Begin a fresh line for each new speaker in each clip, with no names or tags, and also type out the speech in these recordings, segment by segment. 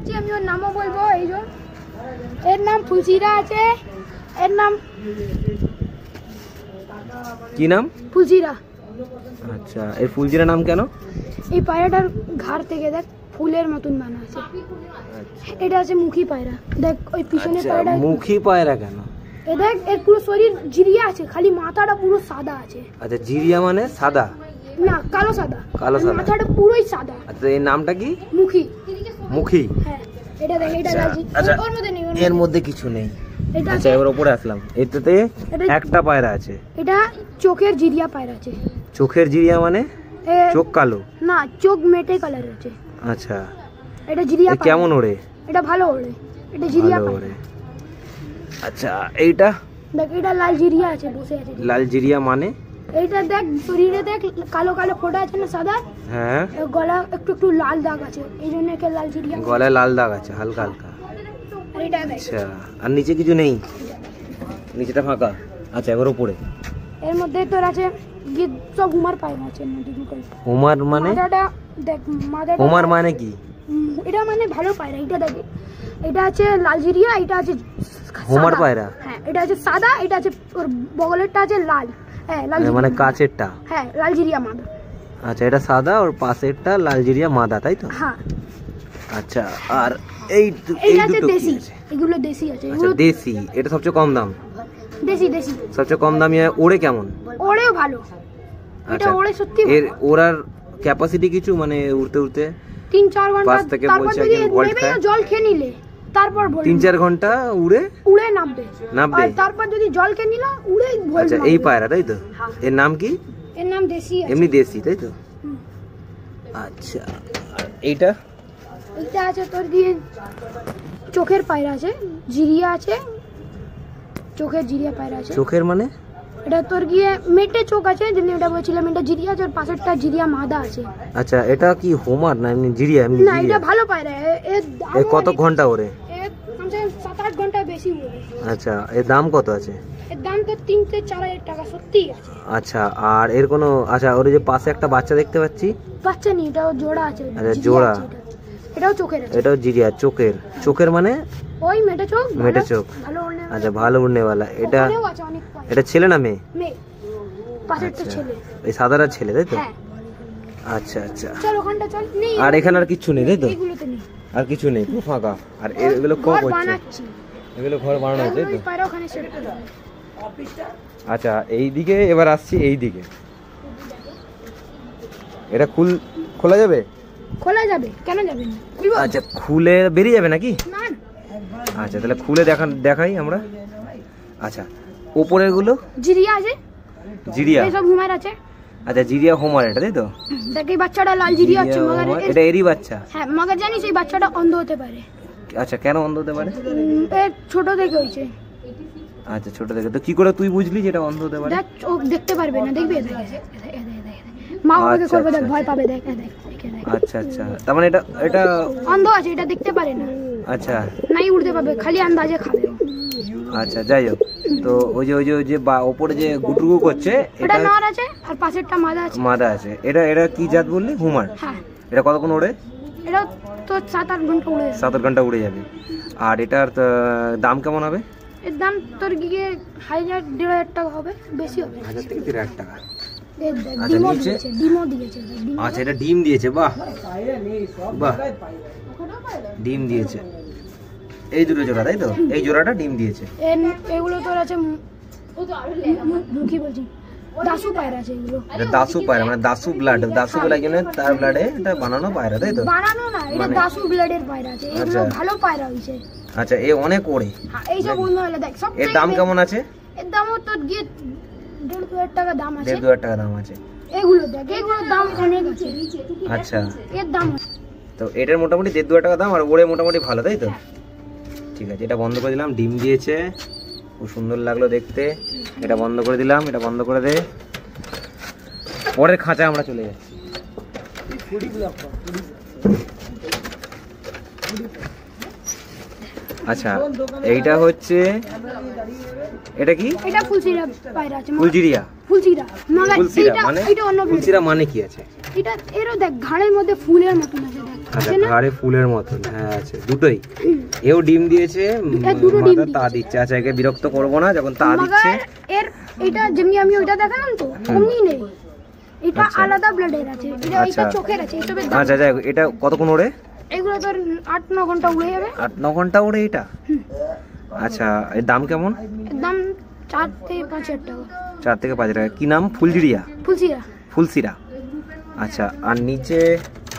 দেখাচ্ছি আমি, ওর নামও বলবো। এই যে এর নাম ফুলচিরা আছে, এর নাম
কি নাম?
ফুলচিরা।
আচ্ছা, এই ফুলচিরা নাম কেন?
এই পায়রাটার ঘাড় থেকে দেখ ফুলের মতন বানা আছে। এটা আছে মুখী পায়রা, দেখ ওই পিছনে পায়রা।
মুখী পায়রা কেন?
এ দেখ এর পুরো শরীর জিরিয়া আছে, খালি মাথাটা পুরো সাদা আছে।
আচ্ছা, জিরিয়া মানে সাদা?
না, কালো সাদা।
কালো সাদা,
মাথাটা পুরোই সাদা।
আচ্ছা, এর নামটা কি?
মুখী।
মুখী?
হ্যাঁ, এটা দেখ, এটা লাজি। ওর মধ্যে নেই,
এর মধ্যে কিছু নেই।
এটা
আচ্ছা, এবার উপরে আসলাম, এটাতে একটা পায়রা আছে।
এটা চোখের জিরিয়া পায়রা আছে।
চোখের জিরিয়া মানে? চোখ কালো?
না, চোখ মেটে কালার আছে।
আচ্ছা,
এটা জিরিয়া পায়রা।
কেমন ওড়ে?
এটা ভালো ওড়ে, এটা জিরিয়া পায়রা।
আচ্ছা, এইটা
দেখ, এটা লাল জিরিয়া আছে, বসে আছে।
লাল জিরিয়া মানে?
এইটা দেখ শরীরে দেখ কালো কালো ফোঁটা আছে না সাদা?
হ্যাঁ।
গলা একটু একটু লাল দাগ আছে, এই জন্য একে লাল জিরিয়া।
গলায় লাল দাগ আছে হালকা হালকা।
আর এটা দেখ।
আচ্ছা, আর নিচে কিছু নেই? নিচেটা ফাঁকা। আচ্ছা, এবার উপরে।
এর মধ্যে তোর আছে সব হুমার পায়রা আছে এর মধ্যে দুটো।
হুমার মানে?
মাথাটা দেখ, মাথাটা।
হুমার মানে কি?
এটা মানে ভালো পায়রা। এটা দেখ, এটা আছে লাল জিরিয়া, এটা আছে
হুমার পায়রা।
হ্যাঁ, এটা আছে সাদা, এটা আছে ওর বগলেরটা আছে লাল। হ্যাঁ, লাল
মানে কাছেরটা?
হ্যাঁ, লাল জিরিয়া মাদা।
আচ্ছা, এটা সাদা আর পাশেরটা লাল জিরিয়া মাদা, তাই তো?
হ্যাঁ।
আচ্ছা, আর এই দুটো
দেশি, এগুলো দেশি আছে।
আচ্ছা, দেশি। এটা সবচেয়ে কম দাম?
দেশি দেশি
সবচেয়ে কম দামি। ওড়ে কেমন?
ওড়েও ভালো। এটা ওড়ে সত্যি।
এর ওড়ার ক্যাপাসিটি কিছু মানে উড়তে উড়তে
3-4 ঘন্টা।
পাশ থেকে বলছে একজন ভল্ট খায়।
জল খেয়ে নিলে তারপর বলবো।
3-4 ঘন্টা উড়ে
নামবে।
আর
তারপর যদি জল খেয়ে নিল উড়ে ভল্ট।
আচ্ছা, এই পায়রা তাই তো? এর নাম কি?
এর নাম দেশি আছে।
এমনি দেশি তাই তো? আচ্ছা, আর এইটা?
এটা আছে তোর দিয়ে চোখের পায়রা আছে, জিরিয়া আছে, চোখের জিরিয়া পায়রা আছে।
চোখের মানে?
এটা তোর গিয়ে মেটে চোখ আছে, যেমনি এটা বলছিলাম, এটা জিরিয়া আছে, আর পাশেরটা জিরিয়া মাদা আছে।
আচ্ছা, এটা কি হোমার না এমনি জিরিয়া? এমনি
না, এটা ভালো পায়রা।
এর কত ঘন্টা ওড়ে?
এর কমসে কম 7-8 ঘন্টা বেশি ওড়ে।
আচ্ছা, এর দাম কত আছে?
এর দাম তো 3-4 হাজার টাকা সত্যি আছে।
আচ্ছা, আর এর কোনো আচ্ছা, ওর যে পাশে একটা বাচ্চা দেখতে পাচ্ছি?
বাচ্চা নেই, এটাও জোড়া আছে।
আচ্ছা, জোড়া।
এটাও চোখের আছে।
এটাও জিরিয়া চোখের? চোখের মানে?
ওই মেটে চোখ।
মেটে চোখ।
ভালো ওড়ে।
আচ্ছা, ভালো উড়নেওয়ালা। এটা
আছে অনেক পায়রা।
এটা ছেলে না মেয়ে?
মেয়ে। পাশেরটা ছেলে।
এই সাদাটা ছেলে তাই তো?
হ্যাঁ।
আচ্ছা আচ্ছা,
চল ওখানটা চল। নেই,
আর এখানে আর কিছু নেই তাই তো?
এগুলোতে নেই,
আর কিছু নেই, পুরো ফাঁকা। আর এগুলো কম
ঘর
হচ্ছে?
বানাচ্ছি।
এগুলো ঘর বানানো হচ্ছে তাই তো?
ওই পায়রা ওখানে সেট করে দাও।
আচ্ছা, এই দিকে এবার আসছি, এই দিকে। এটা খোলা যাবে?
খোলা যাবে, কেন যাবে না?
আচ্ছা, খুলে বেরিয়ে যাবে নাকি?
না।
আচ্ছা, তাহলে খুলে দেখাই আমরা। আচ্ছা, উপরের গুলো?
জিরিয়া আছে,
জিরিয়া।
এই সব হুমার আছে।
আচ্ছা, জিরিয়া হোমার এটা তাই তো?
দেখ, এই বাচ্চাটা লাল জিরিয়া আছে, মগর
এটা এরই বাচ্চা?
হ্যাঁ, মগর জানিস এই বাচ্চাটা অন্ধ হতে পারে।
আচ্ছা, কেন অন্ধ হতে পারে?
এর ছোট থেকে হইছে।
আচ্ছা, ছোট থেকে। তো কি করে তুই বুঝলি যেটা অন্ধ হতে পারে?
দেখ, ও দেখতে পারবে না, দেখবি? দেখ, মা বাবাকে করবে, দেখ ভয় পাবে। দেখ।
আচ্ছা আচ্ছা, তার মানে এটা
অন্ধ আছে, এটা দেখতে পারে না।
আচ্ছা,
নাই উড়তে পারবে, খালি আন্দাজে খাবে।
আচ্ছা, যাই হোক। তো ওই যে ওপরে যে গুটুগু করছে,
এটা নর আছে, আর পাশেরটা মাদা আছে।
মাদা আছে। এটা কি জাত বললি? হুমার?
হ্যাঁ।
এটা কতক্ষণ ওড়ে?
এটা তো 7-8 ঘন্টা উড়ে যাবে।
7-8 ঘন্টা উড়ে যাবে। আর এটার দাম কেমন হবে?
এর দাম তোর গিয়ে 1000-1500 টাকা হবে, বেশি হবে।
1000 থেকে 1500 টাকা।
ডিমও দিয়েছে।
আচ্ছা, এটা ডিম দিয়েছে? বাহ বাহ, ডিম দিয়েছে। এই দুটো জোড়া তাই তো? এই জোড়াটা ডিম দিয়েছে।
এগুলো তোর আছে মুখী বলছি, দাসু পায়রা আছে এগুলো।
এটা দাসু পায়রা মানে দাসু ব্লাড, দাসু বলে একজনের, তার ব্লাডে এটা বানানো পায়রা তাই তো?
বানানো না, এটা দাসু ব্লাডের পায়রা আছে। এগুলো ভালো পায়রা হইছে।
আচ্ছা, এ অনেক ওড়ে।
হ্যাঁ, এই সব বন্ধু হলে দেখ সব।
এর দাম কেমন আছে?
এর দামও তো গিয়ে 1.5-2 টাকা দাম আছে।
1.5-2 টাকা দাম আছে।
এগুলো দেখ, এগুলোর দাম অনেক আছে।
আচ্ছা,
এর দাম
তো এটার মোটামুটি 1.5-2 টাকা দাম, আর ওড়ে মোটামুটি ভালো তাই তো? ঠিক আছে, এটা বন্ধ করে দিলাম। ডিম দিয়েছে, খুব সুন্দর লাগলো দেখতে। এটা বন্ধ করে দিলাম। এটা বন্ধ করে দে। পরের খাঁচা আমরা চলে যাচ্ছি। আচ্ছা, এইটা হচ্ছে, এটা কি?
এটা ফুলচিরা পায়রা আছে।
ফুলজিরিয়া?
ফুলচিরা মানে
ফুলচিরা মানে?
এটা অন্য
ফুলচিরা মানে কি আছে?
এটা এরও দেখ ঘাড়ের মধ্যে ফুলের মতন আছে। দেখ
আচ্ছা
আছে না?
ঘাড়ে ফুলের মতন, হ্যাঁ আছে দুটোই। এও ডিম দিয়েছে,
দুটো ডিম
মাদা তা দিচ্ছে। আচ্ছা একে বিরক্ত করবো না, যখন তা দিচ্ছে।
মগর এর এটা যেমনি আমি ওইটা দেখালাম তো অমনি নেই, এটা
আচ্ছা।
আলাদা ব্লাডের আছে, এটা
আচ্ছা।
এটা চোখের আছে। এসবের দাম
আচ্ছা যাই হোক, এটা কতক্ষণ ওড়ে?
এগুলো তোর 8-9 ঘন্টা উড়ে যাবে।
8-9 ঘন্টা ওড়ে এটা? আচ্ছা এর দাম কেমন?
একদম 4 থেকে 5 হাজার টাকা।
4 থেকে 5 টাকা। কি নাম? ফুলজিরিয়া?
ফুলসিরা
ফুলসিরা। আচ্ছা আর নিচে?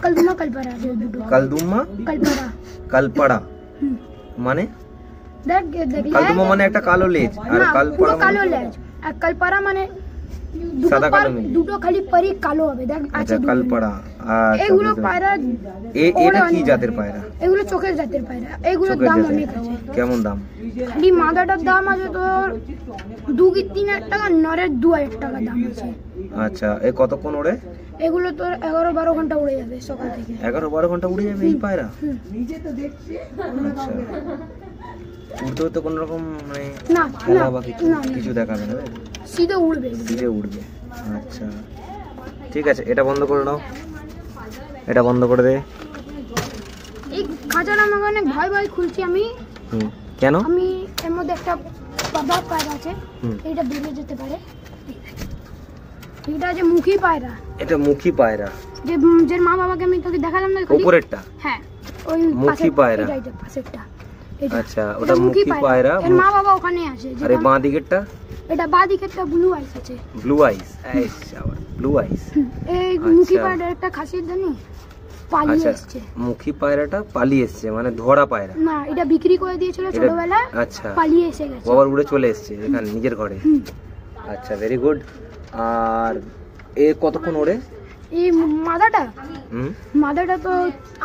কালদুমা কালপাড়া আছে দুটো।
কালদুমা
কালপাড়া
কালপাড়া
হুম।
মানে?
দেখ দেখ
কালদুমা মানে একটা কালো লেজ, আর
না, পুরো
কালপাড়া
কালো
মানে?
লেজ। আর কালপাড়া মানে দুটো
সাদা কালো
পার-
মিলে।
দুটো খালি পারি কালো হবে, দেখ আছে
আচ্ছা
দুটো।
কালপাড়া। আচ্ছা
এগুলো
বুঝতে পেরেছি।
পায়রা
এটা
ওড়ে
কি
অনেক।
জাতের পায়রা?
এগুলো চোখের জাতের পায়রা, এগুলোর
চোখের
দাম
জাতের।
অনেক আছে।
কেমন দাম?
খালি মাদাটার দাম আছে তোর 2-3 হাজার টাকা, নরের 2,000 টাকা দাম আছে।
আচ্ছা এ কতক্ষণ ওড়ে?
এগুলো তোর 11-12 ঘন্টা উড়ে যাবে সকাল থেকে।
11-12 ঘন্টা উড়ে যাবে এই পায়রা?
হুম।
আচ্ছা উড়তে উড়তে কোনো রকম মানে
না
খেলা
না
বা কিছু
না, না,
কিছু দেখাবে না, তাই তো?
সিধে উড়বে এগুলো।
ধীরে উড়বে। আচ্ছা ঠিক আছে, এটা বন্ধ করে নাও, এটা বন্ধ করে দে।
এই খাঁচাটা আমাকে অনেক ভয় ভয় খুলছি আমি।
হুম কেন?
আমি এর মধ্যে একটা বাবা পায়রা আছে,
হুম।
এটা বেরিয়ে যেতে পারে। এটা আছে মুখী পায়রা,
এটা মুখী পায়রা?
যে যে মা বাবাকে আমি তোকে দেখালাম না খালি?
উপরেরটা?
হ্যাঁ ওই
মুখী
পাশের-
পায়রা?
এটা পাশেরটা এটা।
আচ্ছা
এটা
ওটা মুখী পায়রা।
এর মা বাবা ওখানে আছে।
আরে বাঁ দিকেরটা?
এটা বাঁ দিকেরটা ব্লু আইস আছে।
ব্লু আইস? ব্লু আইস।
এই
আচ্ছা।
মুখী পায়রার একটা খাসির জানি পালিয়ে
আচ্ছা
এসছে।
মুখী পায়রাটা পালিয়ে এসছে মানে ধরা পায়রা?
না, এটা বিক্রি করে দিয়েছিল
এটা-
ছোটবেলায়,
আচ্ছা
পালিয়ে এসে গেছে।
বাবার উড়ে চলে এসছে এখানে নিজের ঘরে?
হুম।
আচ্ছা ভেরি গুড। আর এ কতক্ষণ ওড়ে?
এই মাদাটা
হুম
মাদাটা তো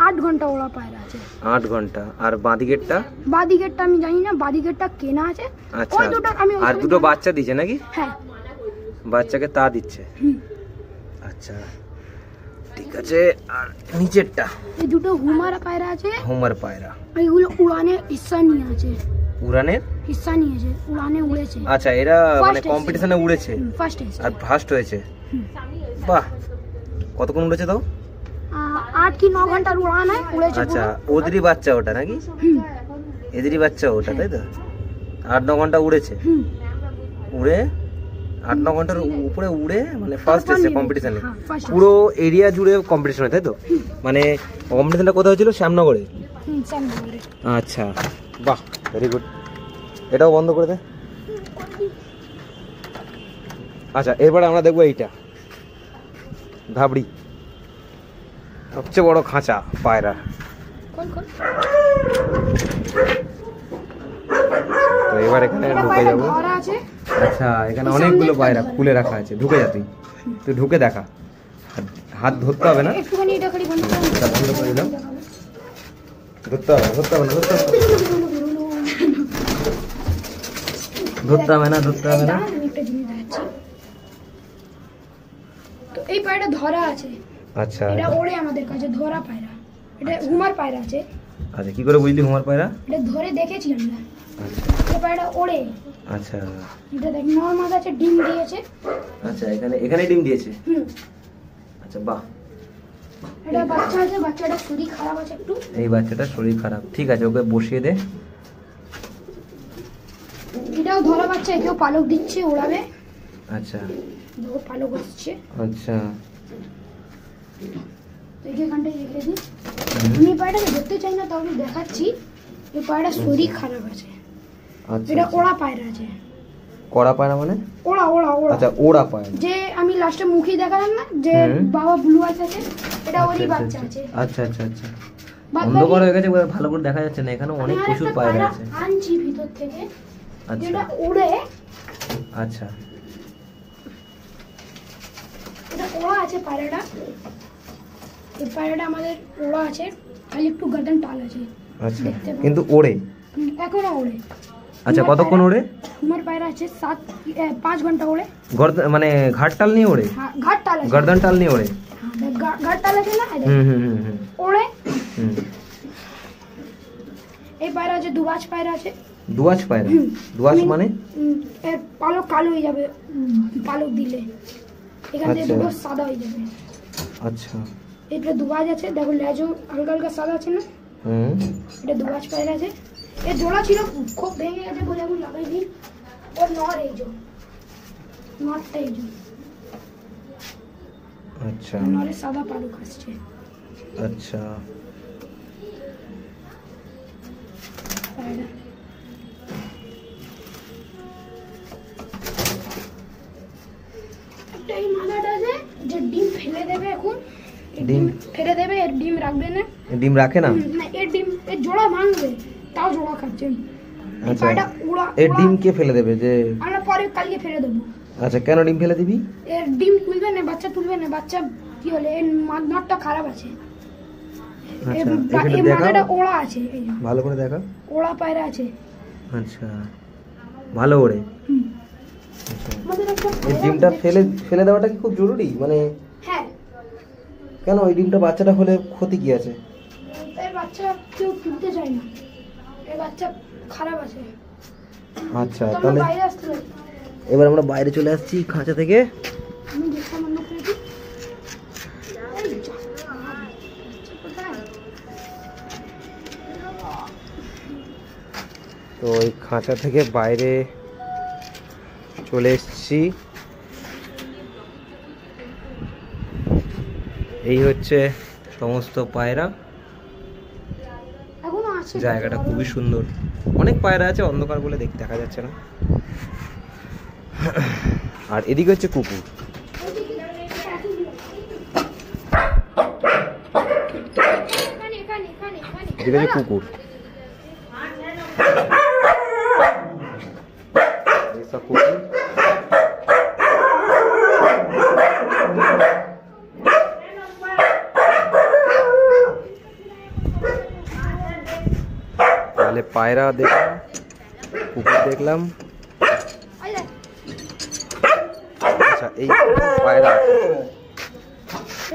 8 ঘন্টা ওরা পায়রা আছে।
8 ঘন্টা। আর বাঁ দিকেরটা?
বাঁ দিকেরটা আমি জানি না, বাঁ দিকেরটা কেনা আছে।
আচ্ছা
ওই দুটো আমি
আর দুটো বাচ্চা দিচ্ছে নাকি?
হ্যাঁ।
বাচ্চাকে তা দিচ্ছে?
হুম।
আচ্ছা ঠিক আছে। আর নিচেরটা?
এই দুটো হুমারা পায়রা আছে,
হোমার পায়রা।
এইগুলো উড়ানে হিস্সা নিয়ে আছে,
উড়ানের?
হিস্সা নিয়েছে, উড়ানে উড়েছে।
আচ্ছা এরা
First
মানে
এসেছে।
কম্পিটিশনে উড়েছে
ফার্স্ট এসে
আর ফার্স্ট হয়েছে? বাহ, কতক্ষণ উড়েছে তো?
8 কি 9 ঘন্টার উড়ান হয়, উড়েছে
আচ্ছা
পুরো।
ওদেরই বাচ্চা ওটা নাকি?
হুম,
এদেরই বাচ্চা ওটা, তাই তো? 8-9 ঘন্টা উড়েছে।
হুম।
উড়ে 8-9 ঘন্টার উপরে উড়ে মানে ফার্স্ট
তারপর
এসে
নিয়ে
কম্পিটিশনে?
হ্যাঁ, first
পুরো এরিয়া জুড়ে কম্পিটিশন হয় তাই তো? মানে কম্পিটিশনটা কোথায় হয়েছিল? শ্যামনগরে?
সামনে বলে।
আচ্ছা বাহ ভেরি গুড। এটাও বন্ধ করে দে। আচ্ছা এরপরে আমরা দেখবো এইটা ধাবড়ি, সবচেয়ে বড় খাঁচা পায়রা।
কোন কোন?
তো এবার এখানে
এটা
ঢুকে
পায়রা
যাবো।
ধরা আছে।
আচ্ছা এখানে অনেকগুলো পায়রা খুলে রাখা আছে, ঢুকে যা তুই, তুই ঢুকে দেখা। হাত ধরতে হবে না?
একটুখানি এটা খালি বন্ধ করে
আচ্ছা, বন্ধ করে দিলাম। ধরতে হবে না, ধরতে হবে না, ধরতে হবে না, ধরতে হবে না, ধরতে হবে না।
আমি একটা জিনিস দেখাচ্ছি। তো এই পায়রাটা ধরা আছে,
আচ্ছা
এটা ওড়ে আমাদের কাছে, ধরা পায়রা। এটা হুমার পায়রা আছে,
আচ্ছা কি করে বুঝলি হুমার পায়রা?
এটা ধরে দেখেছি আমরা।
আচ্ছা
এটা পায়রাটা ওড়ে।
আচ্ছা
এটা দেখ নর্মাল আছে, ডিম দিয়েছে।
আচ্ছা এখানে এখানে ডিম দিয়েছে?
হুম।
আচ্ছা বাহ।
এটা বাচ্চা আছে, বাচ্চাটা শরীর খারাপ আছে একটু।
এই বাচ্চাটার শরীর খারাপ, ঠিক আছে ওকে বসিয়ে দে।
এটাও ধরা বাচ্চা, একেও পালক দিচ্ছে, ওড়াবে।
আচ্ছা
দেখো পালক আসছে,
আচ্ছা
এখানটায় রেখে দিই। আমি এই পায়রাটাকে ধরতে চাই না, তাও আমি দেখাচ্ছি। এই পায়রাটার শরীর খারাপ আছে।
আচ্ছা
এটা ওড়া পায়রা আছে।
কড়া পায়রা মানে?
ওড়া ওড়া ওড়া।
আচ্ছা ওড়া পায়রা।
যে আমি লাস্টে মুখে দেখালাম না, যে
হুম।
বাবা ব্লু আইস আছে, এটা ওরই
আচ্ছা
বাচ্চা
আচ্ছা
আছে।
আচ্ছা আচ্ছা আচ্ছা
বাদ
অন্ধকার
বাকি-
হয়ে গেছে, ভালো করে দেখা যাচ্ছে না। এখানে অনেক
আমি
প্রচুর
আরেকটা
পায়রা
পায়রা
আছে।
আনছি ভিতর থেকে,
আচ্ছা
যেটা উড়ে।
আচ্ছা
এটা ওড়া আছে পায়রাটা। এই পায়রাটা আমাদের ওড়া আছে, খালি একটু গার্ডেন টাল আছে।
আচ্ছা
দেখতে পাবো।
কিন্তু ওড়ে?
এখনো ওড়ে।
আচ্ছা কতক্ষণ ওড়ে?
আমার পায়রা আছে 5 ঘন্টা ওড়ে।
মানে ঘাটটাল নিয়ে ওড়ে?
হ্যাঁ, ঘাট টাল আছে।
গর্দন টাল নিয়ে ওড়ে?
হ্যাঁ, ঘাট টাল আছে না, এই দেখ,
হুম হুম হুম হুম
ওড়ে।
হুম।
এই পায়রা আছে, দুবাজ পায়রা আছে।
দুয়াজ পায়রা? দুয়াজ মানে?
এর পালক কালো হয়ে যাবে পালক দিলে, এখান থেকে
আচ্ছা।
দুটো সাদা হয়ে যাবে।
আচ্ছা
এটা দুবাজ আছে, দেখো লেজও হালকা হালকা সাদা আছে না। এটা দুবাজ পায়রা আছে। এর জোড়া ছিল খুব ভেঙে গেছে বলে এখন লাগাইনি। ওর নর এই যে নরটা এই যে
আচ্ছা
নরে সাদা পালক আসছে।
আচ্ছা
পায়রা একটা এই মাদাটা আছে যে ডিম ফেলে দেবে এখন। ডিম ফেলে দেবে, এর ডিম রাখবে না।
ডিম রাখে না?
না, এর ডিম এর জোড়া ভাঙবে, তাও জোড়া খাচ্ছে।
আচ্ছা
পায়রাটা উড়া
এর ডিম কে ফেলে দেবে? যে
আমরা পরে কালকে ফেলে দেবো।
আচ্ছা কেন ডিম ফেলে দিবি?
এর ডিম তুলবে না, বাচ্চা তুলবে না। বাচ্চা কি হলে এর নটটা খারাপ আছে।
আচ্ছা
এই মাদাটা ওড়া আছে, এই যে
ভালো করে দেখা।
ওড়া পায়রা আছে।
আচ্ছা ভালো ওড়ে।
হুম।
আচ্ছা
আমাদের একটা
এই ডিমটা ফেলে দেওয়াটা কি খুব জরুরি? মানে
হ্যাঁ,
কেন এই ডিমটা বাচ্চাটা হলে ক্ষতি কি আছে?
এই বাচ্চা কেউ তুলতে চায় না, এই বাচ্চা খারাপ আছে।
আচ্ছা
তোমরা
তাহলে
বাইরে আসতে হবে।
এবার আমরা বাইরে চলে আসছি খাঁচা থেকে।
আমি দেখতে বন্ধ করে দিই। এই যা, বাচ্চা কোথায়?
তো এই খাঁচা থেকে বাইরে চলে এসেছি। এই হচ্ছে সমস্ত পায়রা।
এখনো আছে
জায়গাটা খুবই সুন্দর, অনেক পায়রা আছে, অন্ধকার বলে দেখা যাচ্ছে না। আর এদিকে হচ্ছে কুকুর। এদিকে হচ্ছে কুকুর। সব কুকুর। তাহলে পায়রা দেখলাম, কুকুর দেখলাম। আচ্ছা এই পায়রা,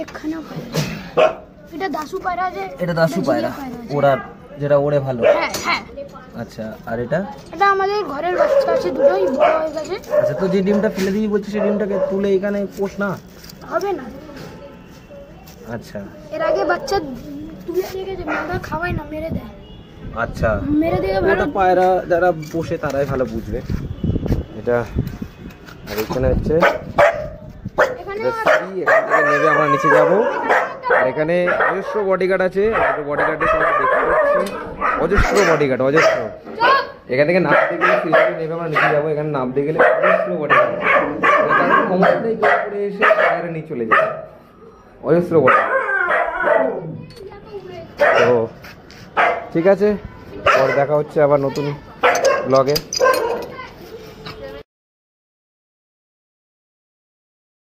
এখানেও পায়রা। এটা দাসু পায়রা আছে।
এটা দাসু পায়রা,
আছে।
ওরা যেটা ওড়ে ভালো।
হ্যাঁ হ্যাঁ,
আচ্ছা আর এটা?
এটা আমাদের ঘরের বাচ্চা আছে, দুটোই বড় হয়ে গেছে।
আচ্ছা তো যে ডিমটা ফেলে দিবি বলছিস, সেই ডিমটাকে তুলে এখানে পোষ না?
হবে না।
আচ্ছা
এর আগে বাচ্চা তুলে দিয়ে গেছে, মাদা খাওয়াই না, মেরে দেয়।
আচ্ছা
মেরে দিয়ে ভালো।
এটা পায়রা যারা পোষে তারাই ভালো বুঝবে এটা। আর এখানে হচ্ছে
এখানে
এটা সিঁড়ি, এখান থেকে নেমে আমরা নিচে যাব। আর এখানে অজস্র বডিগার্ড আছে, বডিগার্ডের সঙ্গে দেখতে পাচ্ছি অজস্র বডিগার্ড, অজস্র। এখান থেকে নামতে গেলে সিঁড়ি থেকে নেমে আমরা নিচে যাবো, এখানে নামতে গেলে অজস্র বডিগার্ড। তার ক্ষমতাটাই করে এসে পায়রা নিয়ে চলে যায়, অজস্র বডিগার্ড। তো ঠিক আছে, পরে দেখা হচ্ছে আবার নতুন ব্লগে।